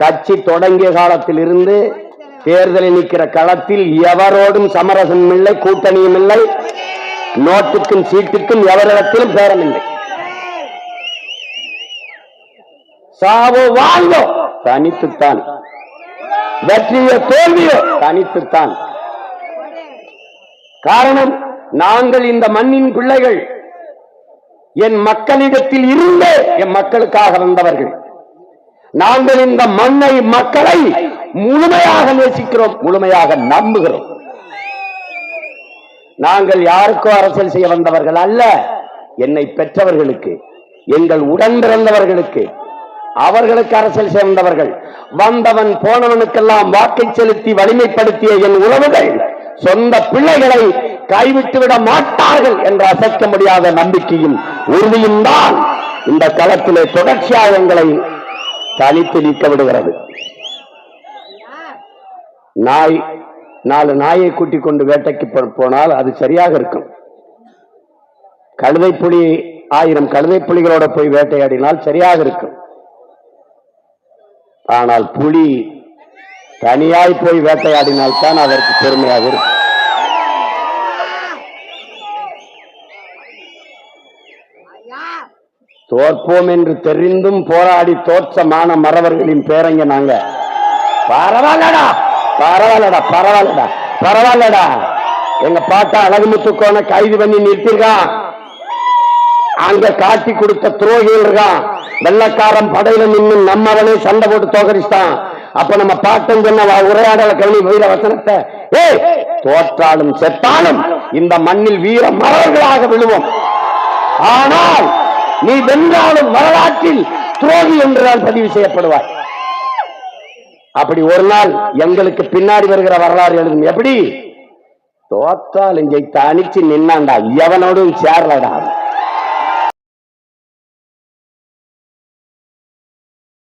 கட்சி தொடங்கிய காலத்தில் இருந்து தேர்தலில் நிற்கிற களத்தில் எவரோடும் சமரசம் இல்லை, கூட்டணியும் இல்லை, நோட்டுக்கும் சீட்டுக்கும் எவரிடத்திலும் பேரம் இல்லை. சாவோ வாழ்வோ தனித்துத்தான், வெற்றியோ தோல்வியோ தனித்துத்தான். காரணம், நாங்கள் இந்த மண்ணின் பிள்ளைகள், என் மக்களிடத்தில் இருந்தே என் மக்களுக்காக வந்தவர்கள். நாங்கள் இந்த மண்ணை, மக்களை முழுமையாக நேசிக்கிறோம், முழுமையாக நம்புகிறோம். நாங்கள் யாருக்கோ அரசியல் செய்ய வந்தவர்கள் அல்ல. என்னை பெற்றவர்களுக்கு, எங்கள் உடன் பிறந்தவர்களுக்கு, அவர்களுக்கு அரசியல் செய்ய வந்தவர்கள். வந்தவன் போனவனுக்கெல்லாம் வாக்கை செலுத்தி வலிமைப்படுத்திய என் உறவுகள் சொந்த பிள்ளைகளை கைவிட்டுவிட மாட்டார்கள் என்ற அசைக்க முடியாத நம்பிக்கையும் உறுதியும் தான் இந்த களத்திலே தொடர்ச்சியாக எங்களை தனித்து நிற்க விடுகிறது. நாலு நாயை கூட்டிக் கொண்டு வேட்டைக்கு போனால் அது சரியாக இருக்கும். கழுதை புலி 1000 கழுதை புலிகளோட போய் வேட்டையாடினால் சரியாக இருக்கும். ஆனால் புலி தனியாய் போய் வேட்டையாடினால் தான் அதற்கு பெருமையாக இருக்கும். தோற்போம் என்று தெரிந்தும் போராடி தோற்றமான மறவர்களின் பேரங்க நாங்க. பரவாயில்லடா பரவாயில்லடா பரவாயில்லடா பரவாயில்லடா. எங்க பாட்டா அழகுமுத்துக்கோனை கைது பண்ணி நிறுத்திருக்கான். அங்க காட்டி கொடுத்த துரோகிகள் இருக்கான். வெள்ளக்காரன் படையில நின்று நம்மவனே சண்டை போட்டு தோக்கரிச்சான். அப்ப நம்ம பாட்டம் சொன்ன உரையாடல கவனி வீர வசனத்தை, தோற்றாலும் செத்தாலும் இந்த மண்ணில் வீர மறவர்களாக விழுவோம். ஆனால் நீ வென்றாலும் வரலாற்றில் துரோகி என்றால் பதிவு செய்யப்படுவாய். அப்படி ஒரு நாள் எங்களுக்கு பின்னாடி வருகிற வரலாறு எழுதும். எப்படி? தோற்றால் இங்கே தனிச்சு நின்னாண்டா, எவனோடும் சேரலடா.